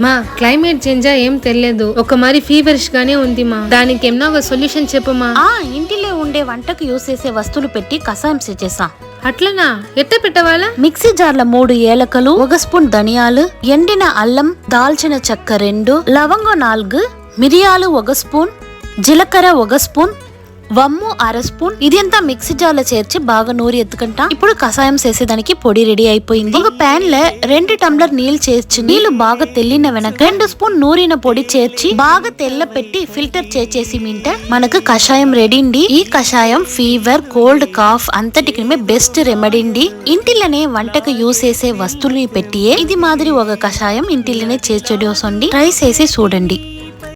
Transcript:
మా climate change ఏం తెలియదు, ఒక మరి ఫీవరిష్ గానే ఉంది మా. దానికి ఏమన్నా ఒక సొల్యూషన్ చెప్పమా. ఇంటిలో ఉండే వంటకు యూస్ చేసే వస్తువులు పెట్టి కషాయం చేసా. అట్లనా, ఎట్ట పెట్టవాలా? మిక్సీ జార్ల 3 ఏలకలు, 1 స్పూన్ ధనియాలు, ఎండిన అల్లం, దాల్చిన చెక్క 2, లవంగం 4, మిరియాలు 1 స్పూన్, జీలకర్ర 1 స్పూన్, వమ్ము 1/2 స్పూన్. ఇదంతా మిక్సీ జార్లో చేర్చి బాగా నూరి ఎత్తుకుంటా. ఇప్పుడు కషాయం చేసేదానికి పొడి రెడీ అయిపోయింది. ఒక ప్యాన్ లో 2 టంబ్లర్ నీళ్లు చేర్చి నీళ్లు బాగా తెల్లిన వెనక 2 స్పూన్ నూరిన పొడి చేర్చి బాగా తెల్ల పెట్టి ఫిల్టర్ చేసి మింటే మనకు కషాయం రెడీ అండి. ఈ కషాయం ఫీవర్, కోల్డ్, కాఫ్ అంతటికి బెస్ట్ రెమెడీ అండి. ఇంటిలోనే వంటకు యూస్ చేసే వస్తువుల్ని పెట్టియే ఇది మాదిరి ఒక కషాయం ఇంటిలోనే చేర్చండి. ట్రై చేసి చూడండి.